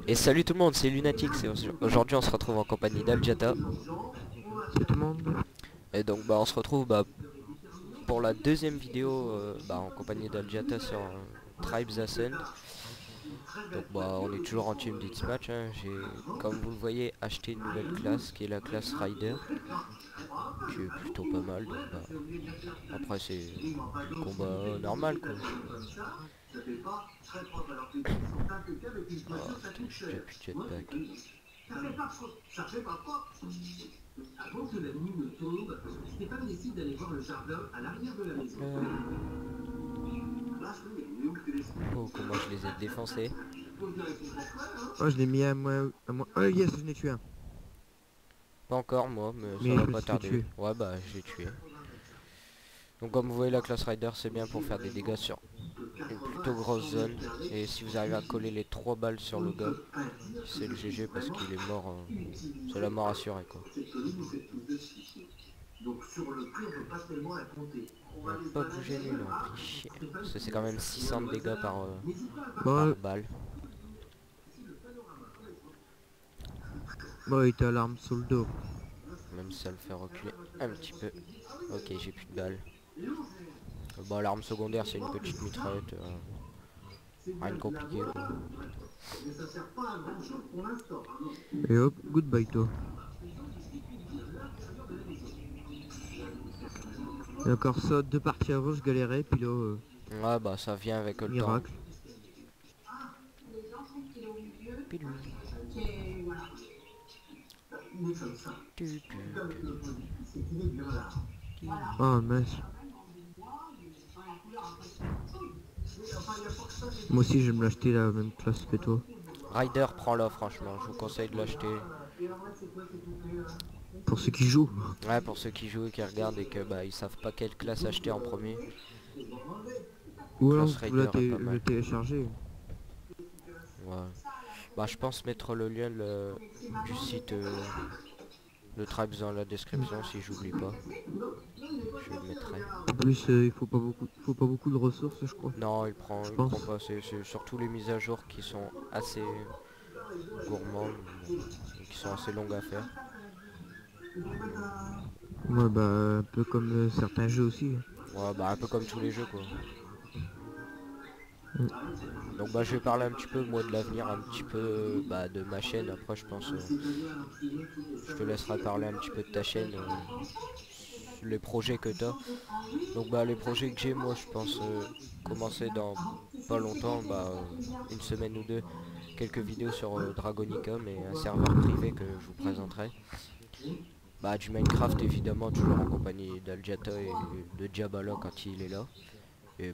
Et salut tout le monde, c'est Lunatix et aujourd'hui on se retrouve en compagnie d'Aljata. Salut tout le monde. Et donc on se retrouve pour la deuxième vidéo en compagnie d'Aljata sur Tribes Ascend. Donc on est toujours en team deathmatch, hein. J'ai, comme vous le voyez, acheté une nouvelle classe qui est la classe Rider, qui est plutôt pas mal. Donc après c'est le combat normal quoi. Oh putain, j'ai déjà plus de jetpack. Oh comment je les ai défoncés. Oh, je l'ai mis à moi. Oh yes, je l'ai tué un. Pas encore moi, mais ça Mais je va me pas suis fait tarder. tuer. Ouais je l'ai tué. Donc comme vous voyez la classe Rider c'est bien pour faire des dégâts sur une plutôt grosse zone. Et si vous arrivez à coller les 3 balles sur le gars, c'est le GG parce qu'il est mort. C'est la mort assurée quoi. On n'a pas bougé mais il a pris chier. Parce que c'est quand même 600 de dégâts par Bon, balle. bon, il était à l'arme sur le dos. Même si ça le fait reculer un petit peu. Ok j'ai plus de balles. Bon l'arme secondaire c'est une petite mitraillette. Rien de compliqué quoi. Et hop, goodbye toi. Et encore ça, deux parties avant, je galérais, puis là, Ouais ça vient avec le temps. miracle. Pilou. Tu, tu, tu. Oh mince. Moi aussi, je vais me l'acheter la même classe que toi. Rider prends-le franchement, je vous conseille de l'acheter. Pour ceux qui jouent. Ouais pour ceux qui jouent et qui regardent et que ils savent pas quelle classe acheter en premier. Ou alors, Classe vous pouvez Rider est pas le mal. télécharger. Ouais. Je pense mettre le lien du site de Tribes dans la description si j'oublie pas. Je le mettrai. En plus, il faut pas beaucoup de ressources, je crois. Non Je il prend pense. pas, c'est surtout les mises à jour qui sont assez gourmandes, bon, et qui sont assez longues à faire. Ouais, bah, un peu comme certains jeux aussi. Ouais un peu comme tous les jeux quoi. Mm. Donc je vais parler un petit peu moi de l'avenir, un petit peu de ma chaîne. Après je pense je te laisserai parler un petit peu de ta chaîne, les projets que tu as. Donc les projets que j'ai moi je pense commencer dans pas longtemps, une semaine ou deux, quelques vidéos sur Dragonicom et un serveur privé que je vous présenterai. Du Minecraft évidemment toujours en compagnie d'Aljata et de Diabala quand il est là. Et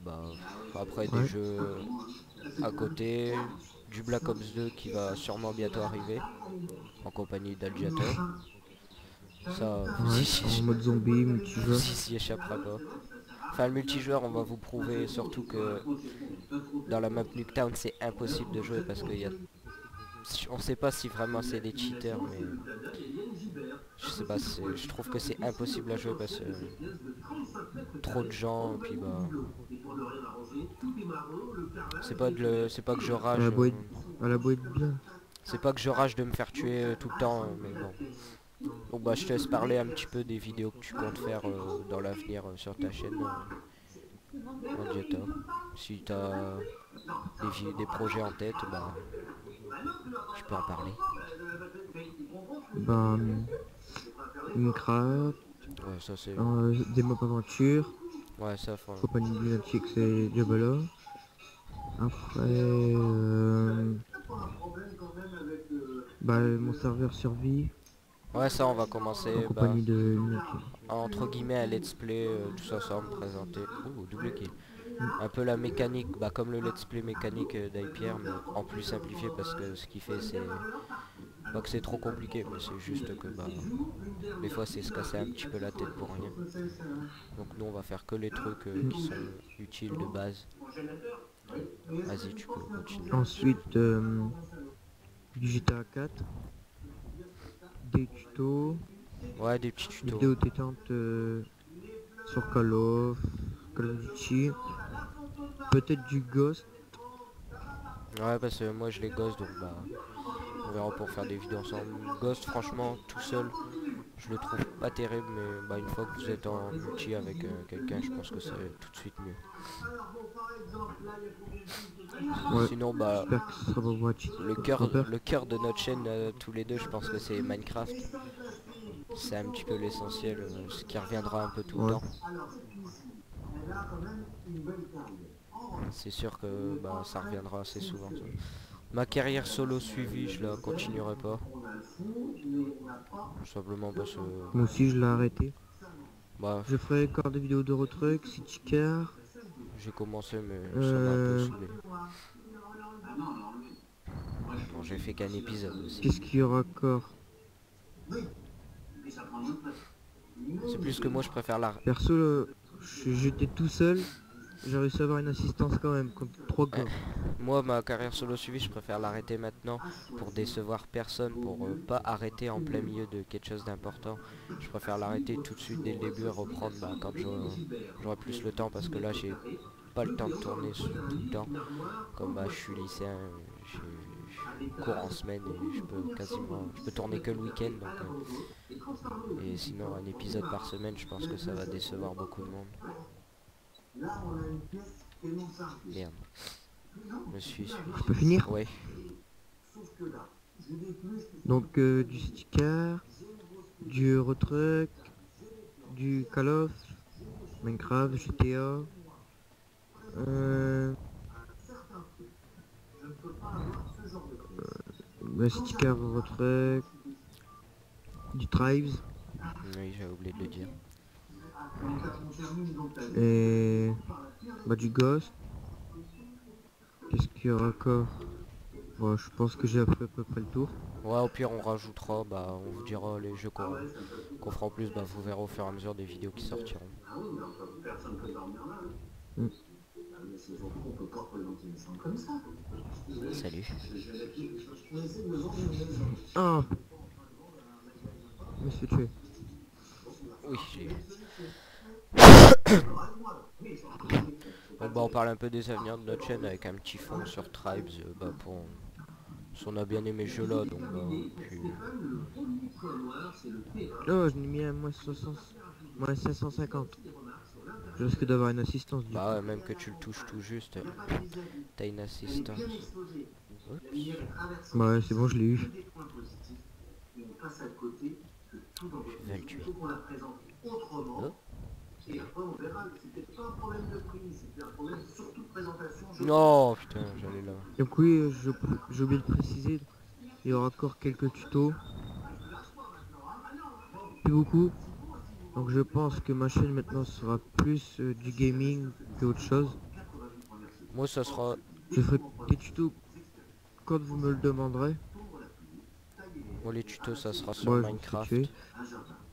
après des Ouais. jeux à côté, du Black Ops 2 qui va sûrement bientôt arriver en compagnie d'Aljata. Ça Ouais, en mode zombie, vous multijoueur. y échapperez pas. Enfin le multijoueur on va vous prouver surtout que dans la map Nuketown c'est impossible de jouer parce qu'il y a... On sait pas si vraiment c'est des cheaters mais je sais pas, je trouve que c'est impossible à jouer parce que trop de gens et puis c'est pas que je À la rage, boîte, à la boîte bien. c'est pas que je rage de me faire tuer tout le temps, mais bon. Donc je te laisse parler un petit peu des vidéos que tu comptes faire dans l'avenir sur ta chaîne Andiata. Si t'as des projets en tête, tu peux en parler. Ben, Minecraft, Ouais, ça c'est... des mobs aventure, Ouais, ça, faut... compagnie Lunatics et Diabolo. Après, bah, mon serveur survie, Ouais, ça, on va en commencer, compagnie de Lunatics. entre guillemets, un let's play, tous ensemble, présenter... Ouh, double kill. Un peu la mécanique, comme le let's play mécanique d'Hypierre, mais en plus simplifié parce que ce qu'il fait, c'est... Pas que c'est trop compliqué, mais c'est juste que, des fois, c'est se casser un petit peu la tête pour rien. Donc nous, on va faire que les trucs qui sont utiles de base. Vas-y, tu peux continuer. Ensuite, du GTA 4, des tutos, Ouais, des petits des tutos. vidéos détentes sur Call of Duty, peut-être du Ghost. Ouais, parce que moi je les ghost, donc bah on verra pour faire des vidéos ensemble. Ghost, franchement, tout seul, je le trouve pas terrible, mais bah une fois que vous êtes en multi avec quelqu'un, je pense que c'est tout de suite mieux. Ouais, Sinon, bah j'espère que ce sera pas moi ton père. le cœur de notre chaîne, tous les deux, je pense que c'est Minecraft. C'est un petit peu l'essentiel, ce qui reviendra un peu tout le Ouais. temps. C'est sûr que bah ça reviendra assez souvent, ça. Ma carrière solo suivie, je la continuerai pas. Tout simplement parce que Moi aussi, je l'ai arrêté. bah Je ferai encore des vidéos de retruck, City Car. j'ai commencé mais ça m'a un peu Euh, saoulé. Bon, j'ai fait qu'un épisode aussi. Qu'est-ce qu'il y aura encore? C'est plus que moi je préfère la... Perso, j'étais tout seul. J'ai réussi à avoir une assistance quand même, contre 3 Ouais. gars. Moi ma carrière solo suivie, je préfère l'arrêter maintenant pour décevoir personne, pour pas arrêter en plein milieu de quelque chose d'important. Je préfère l'arrêter tout de suite dès le début et reprendre bah, quand j'aurai plus le temps, parce que là j'ai pas le temps de tourner tout le temps. Comme bah, je suis lycéen, je cours en semaine et je peux tourner que le week-end, donc et sinon un épisode par semaine, je pense que ça va décevoir beaucoup de monde. Merde, me suis. Je peux finir? Ouais. Donc du City Car, du retruck, du Call of, Minecraft, GTA. City Car, retruck, du Tribes Oui, j'avais oublié de le dire. et bah, du Ghost. Qu'est-ce qu'il y aura encore? Bon, je pense que j'ai fait à peu près le tour. Ouais, au pire on rajoutera, bah on vous dira les jeux qu'on fera en plus, bah vous verrez au fur et à mesure des vidéos qui sortiront. Mm. Salut. Ah, je me suis tué. Oui, j'ai eu. Donc bah on parle un peu des avenirs de notre chaîne avec un petit fond sur Tribes, bah pour... Si on a bien aimé ce jeu là, donc bah puis... Oh, je l'ai mis à moins 550. Je risque d'avoir une assistance du coup. Bah ouais, même que tu le touches tout juste, t'as une assistance. Oups, Ouais, c'est bon, je l'ai eu. je vais le tuer. Oh. Non, putain, j'allais là. Donc oui, j'ai oublié de préciser, il y aura encore quelques tutos. Plus beaucoup. Donc je pense que ma chaîne maintenant sera plus du gaming que autre chose. Moi ça sera... Je ferai des tutos quand vous me le demanderez. Moi les tutos ça sera sur Moi je me suis Minecraft. tué.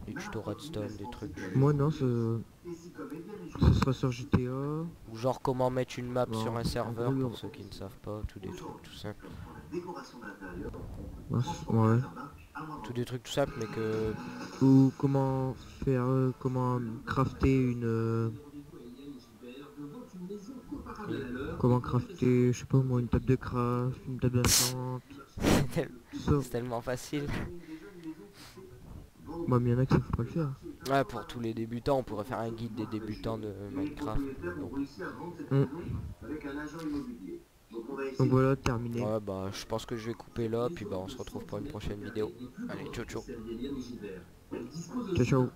Les tutos redstone, des trucs du... Moi non, ce sera sur GTA. Ou genre comment mettre une map Bon, sur un en serveur gros, pour ceux qui ne savent pas, tout des trucs tout simples. ouais. Tout des trucs tout simples mais que... Ou comment faire, comment crafter comment crafter, je sais pas moi, une table de craft, une table d'instante. Ça, C'est tellement facile. moi, mais il y en a qui savent pas le faire. Ouais, pour tous les débutants, on pourrait faire un guide des débutants de Minecraft. Bon. Donc voilà, terminé. Ouais, bah je pense que je vais couper là, puis bah on se retrouve pour une prochaine vidéo. Allez, ciao ciao. Ciao ciao.